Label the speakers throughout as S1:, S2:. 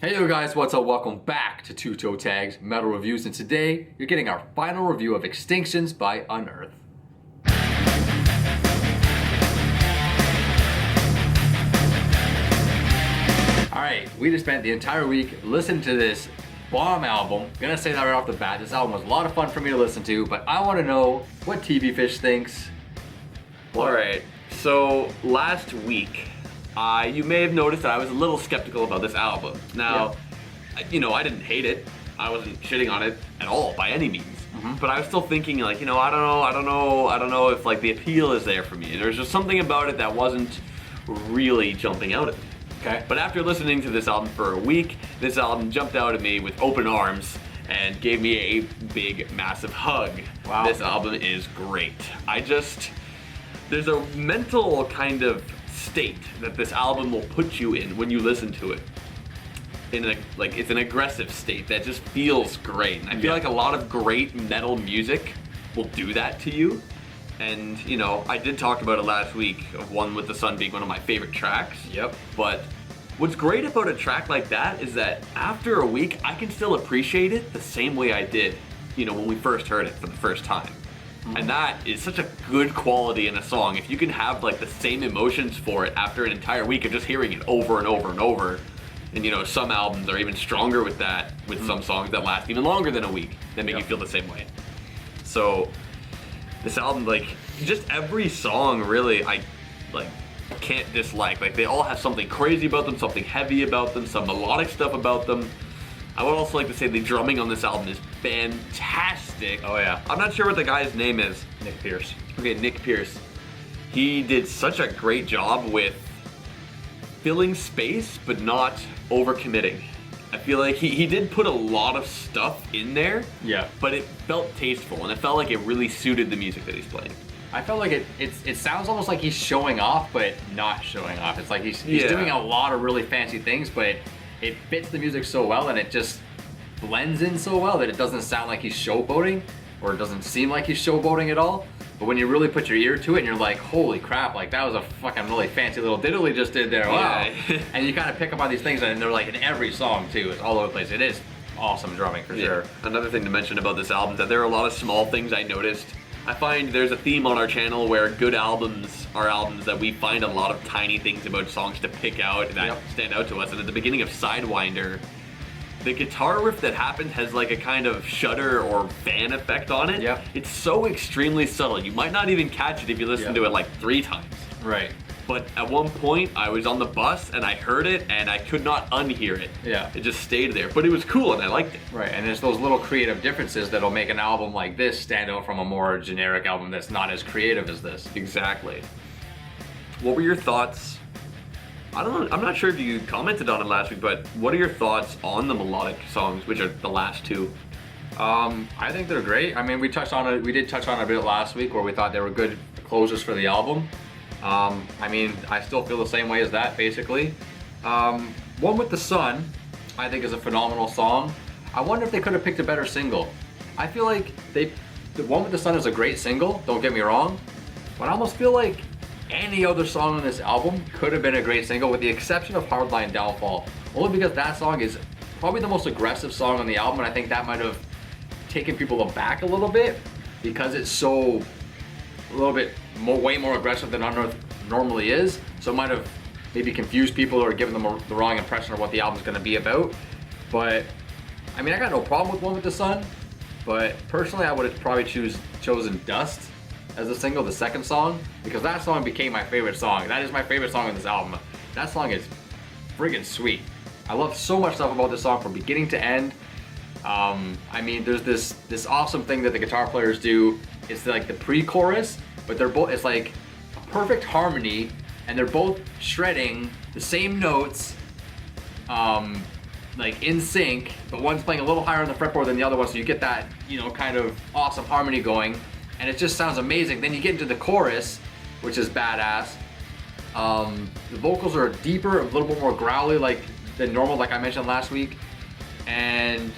S1: Hey yo guys, what's up? Welcome back to Two Toe Tags Metal Reviews, and today you're getting our final review of Extinctions by Unearth. Alright, we just spent the entire week listening to this bomb album. Gonna say that right off the bat, this album was a lot of fun for me to listen to, but I want to know what TV Fish thinks.
S2: Alright, so last week, you may have noticed that I was a little skeptical about this album. Now, I didn't hate it. I wasn't shitting on it at all by any means. But I was still thinking, I don't know if the appeal is there for me. There's just something about it that wasn't really jumping out at me.
S1: Okay.
S2: But after listening to this album for a week, this album jumped out at me with open arms and gave me a big, massive hug.
S1: Wow.
S2: This album is great. There's a mental kind of state that this album will put you in when you listen to it. It's an aggressive state that just feels great. And I feel like a lot of great metal music will do that to you. And I did talk about it last week of One with the Sun being one of my favorite tracks.
S1: Yep.
S2: But what's great about a track like that is that after a week, I can still appreciate it the same way I did, when we first heard it for the first time. And that is such a good quality in a song. If you can have the same emotions for it after an entire week of just hearing it over and over and over. And some albums are even stronger with that, with some songs that last even longer than a week that make you feel the same way. So this album, just every song really I can't dislike. They all have something crazy about them, something heavy about them, some melodic stuff about them. I would also like to say the drumming on this album is fantastic.
S1: Oh yeah.
S2: I'm not sure what the guy's name is.
S1: Nick Pierce.
S2: Okay, Nick Pierce. He did such a great job with filling space, but not overcommitting. I feel like he did put a lot of stuff in there.
S1: Yeah.
S2: But it felt tasteful, and it felt like it really suited the music that he's playing.
S1: I felt like it sounds almost like he's showing off, but not showing off. It's like he's doing a lot of really fancy things, but it fits the music so well and it just blends in so well that it doesn't sound like he's showboating, or it doesn't seem like he's showboating at all. But when you really put your ear to it and you're like, holy crap, that was a fucking really fancy little diddle he just did there, wow.
S2: Yeah.
S1: And you kind of pick up on these things and they're in every song too, it's all over the place. It is awesome drumming for sure.
S2: Another thing to mention about this album is that there are a lot of small things I noticed. I find there's a theme on our channel where good albums are albums that we find a lot of tiny things about songs to pick out that stand out to us. And at the beginning of Sidewinder, the guitar riff that happens has a kind of shudder or fan effect on it.
S1: Yep.
S2: It's so extremely subtle. You might not even catch it if you listen to it 3 times.
S1: Right.
S2: But at one point, I was on the bus and I heard it and I could not unhear it.
S1: Yeah.
S2: It just stayed there. But it was cool and I liked it.
S1: Right, and there's those little creative differences that'll make an album like this stand out from a more generic album that's not as creative as this.
S2: Exactly. What were your thoughts? I don't know, I'm not sure if you commented on it last week, but what are your thoughts on the melodic songs, which are the last 2?
S1: I think they're great. I mean, we did touch on it a bit last week where we thought they were good closers for the album. I mean, I still feel the same way as that, basically. One with the Sun, I think, is a phenomenal song. I wonder if they could have picked a better single. I feel like the One with the Sun is a great single, don't get me wrong, but I almost feel like any other song on this album could have been a great single, with the exception of Hardline Downfall. Only because that song is probably the most aggressive song on the album, and I think that might have taken people aback a little bit, because it's way more aggressive than Unearth normally is. So it might have maybe confused people or given them the wrong impression of what the album's going to be about. But I mean, I got no problem with One with the Sun, but personally I would have probably chosen Dust as a single, the second song, because that song became my favorite song. That is my favorite song on this album. That song is friggin' sweet. I love so much stuff about this song from beginning to end. I mean, there's this awesome thing that the guitar players do. It's the pre-chorus, but it's a perfect harmony, and they're both shredding the same notes, in sync, but one's playing a little higher on the fretboard than the other one, so you get that, kind of awesome harmony going, and it just sounds amazing. Then you get into the chorus, which is badass. The vocals are deeper, a little bit more growly than normal, like I mentioned last week, and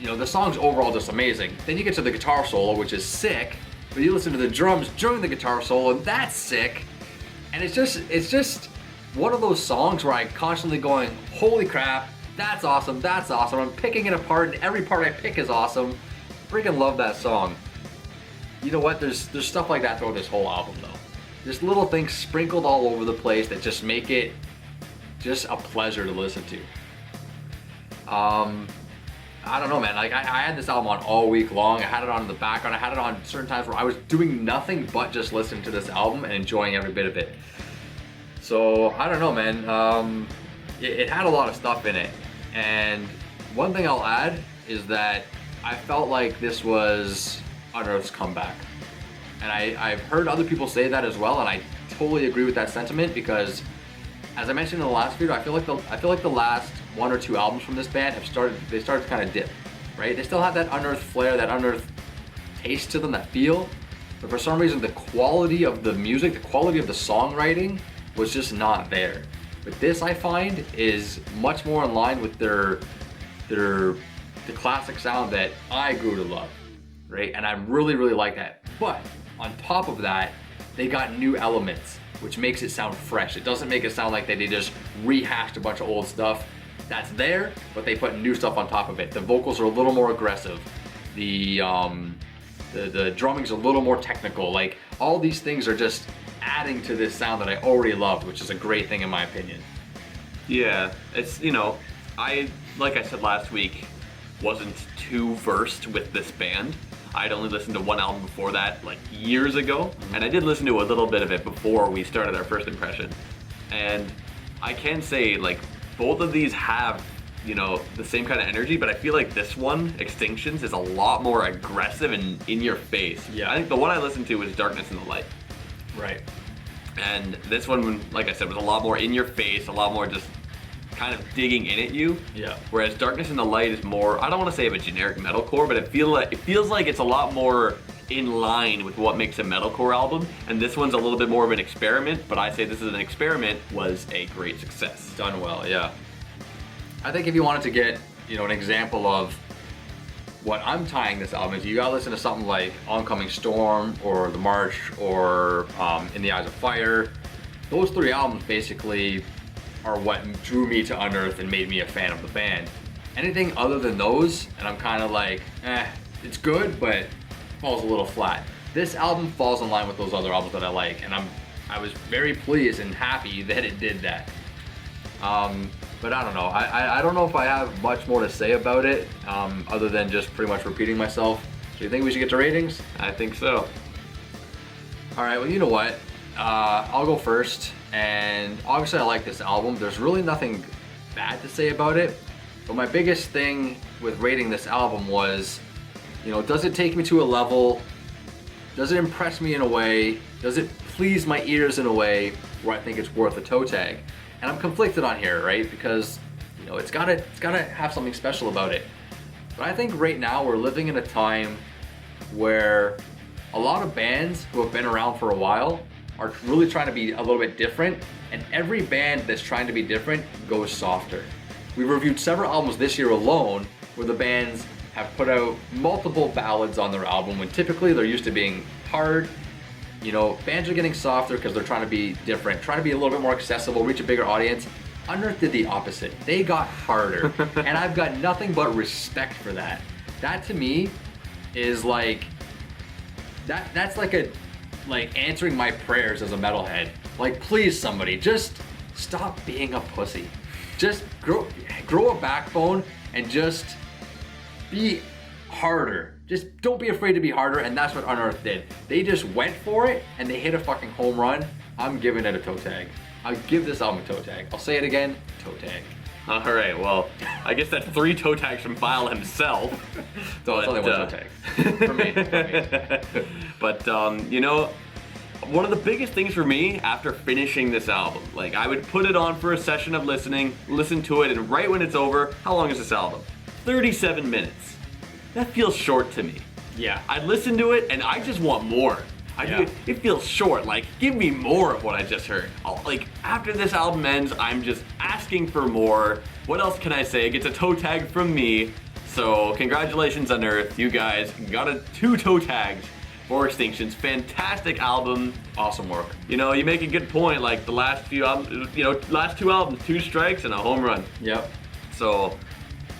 S1: the song's overall just amazing. Then you get to the guitar solo, which is sick, but you listen to the drums during the guitar solo, and that's sick. And it's just one of those songs where I'm constantly going, holy crap, that's awesome, that's awesome. I'm picking it apart, and every part I pick is awesome. Freaking love that song. You know what? There's stuff like that throughout this whole album, though. There's little things sprinkled all over the place that just make it just a pleasure to listen to. I don't know, man. Like I had this album on all week long. I had it on in the background. I had it on certain times where I was doing nothing but just listening to this album and enjoying every bit of it. So I don't know, man. It had a lot of stuff in it. And one thing I'll add is that I felt like this was Unearth's comeback. And I've heard other people say that as well, and I totally agree with that sentiment because, as I mentioned in the last video, I feel like the last one or two albums from this band started to kind of dip, right? They still have that Unearth flair, that Unearth taste to them, that feel, but for some reason the quality of the music, the quality of the songwriting was just not there. But this, I find, is much more in line with the classic sound that I grew to love, right? And I really, really like that. But on top of that, they got new elements, which makes it sound fresh. It doesn't make it sound like they just rehashed a bunch of old stuff. That's there, but they put new stuff on top of it. The vocals are a little more aggressive. The drumming's a little more technical. Like, all these things are just adding to this sound that I already loved, which is a great thing in my opinion.
S2: Yeah, it's, you know, like I said last week, wasn't too versed with this band. I'd only listened to one album before that, like years ago, and I did listen to a little bit of it before we started our first impression. And I can say, like, both of these have, you know, the same kind of energy, but I feel like this one, Extinctions, is a lot more aggressive and in your face.
S1: Yeah.
S2: I think the one I listened to was Darkness in the Light.
S1: Right.
S2: And this one, like I said, was a lot more in your face, a lot more just kind of digging in at you.
S1: Yeah.
S2: Whereas Darkness in the Light is more, I don't want to say of a generic metalcore, but it feels like it's a lot more in line with what makes a metalcore album. And this one's a little bit more of an experiment, but I say this is an experiment, was a great success.
S1: Done well, yeah. I think if you wanted to get, you know, an example of what I'm tying this album into, you gotta listen to something like Oncoming Storm or The March or In the Eyes of Fire. Those three albums basically are what drew me to Unearth and made me a fan of the band. Anything other than those, and I'm kind of like, it's good, but falls a little flat. This album falls in line with those other albums that I like, and I was very pleased and happy that it did that. But I don't know. I don't know if I have much more to say about it, other than just pretty much repeating myself. So you think we should get to ratings?
S2: I think so.
S1: All right, well, you know what? I'll go first. And obviously I like this album. There's really nothing bad to say about it. But my biggest thing with rating this album was, you know, does it take me to a level? Does it impress me in a way? Does it please my ears in a way where I think it's worth a toe tag? And I'm conflicted on here, right? Because, you know, it's gotta have something special about it. But I think right now we're living in a time where a lot of bands who have been around for a while are really trying to be a little bit different, and every band that's trying to be different goes softer. We reviewed several albums this year alone where the bands have put out multiple ballads on their album when typically they're used to being hard. You know, bands are getting softer because they're trying to be different, trying to be a little bit more accessible, reach a bigger audience. Unearth did the opposite. They got harder, and I've got nothing but respect for that. That to me is like, that's like answering my prayers as a metalhead. Like, please somebody, just stop being a pussy. Just grow a backbone and just be harder. Just don't be afraid to be harder, and that's what Unearth did. They just went for it and they hit a fucking home run. I'm giving it a toe tag. I'll give this album a toe tag. I'll say it again, toe tag.
S2: All right, well, I guess that's 3 toe tags from File himself.
S1: So it's only one toe tag. For me.
S2: But, you know, one of the biggest things for me after finishing this album, like, I would put it on for a session of listening, listen to it, and right when it's over, how long is this album? 37 minutes. That feels short to me.
S1: Yeah.
S2: I listen to it, and I just want more. It feels short. Like, give me more of what I just heard. Like, after this album ends, I'm just asking for more. What else can I say? It gets a toe tag from me. So, congratulations, Unearth. You guys got 2 toe tags for Extinctions. Fantastic album.
S1: Awesome work.
S2: You know, you make a good point. Like, the last few albums, you know, last 2 albums, 2 strikes and a home run.
S1: Yep.
S2: So,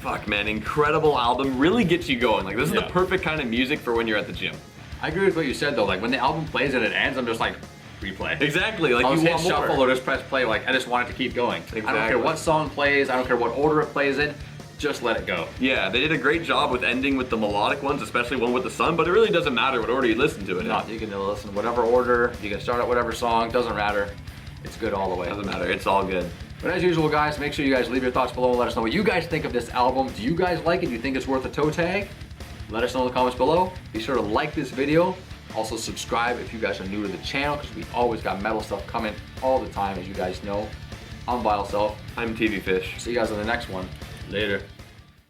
S2: fuck man, incredible album. Really gets you going. Like, this is the
S1: Yeah.
S2: perfect kind of music for when you're at the gym.
S1: I agree with what you said though. Like when the album plays and it ends, I'm just like, replay.
S2: Exactly, like
S1: I'll
S2: you
S1: just
S2: want
S1: hit
S2: more.
S1: shuffle or just press play. Like I just want it to keep going. I don't care
S2: Exactly.
S1: what song plays. I don't care what order it plays in. Just let it go.
S2: Yeah, they did a great job with ending with the melodic ones, especially one with the sun, but it really doesn't matter what order you listen to it in.
S1: No, you can listen whatever order. You can start at whatever song. Doesn't matter. It's good all the way.
S2: Doesn't matter, it's all good.
S1: But as usual, guys, make sure you guys leave your thoughts below and let us know what you guys think of this album. Do you guys like it? Do you think it's worth a toe tag? Let us know in the comments below. Be sure to like this video. Also subscribe if you guys are new to the channel because we always got metal stuff coming all the time, as you guys know. I'm Vile Self.
S2: I'm TV Fish.
S1: See you guys on the next one. Later.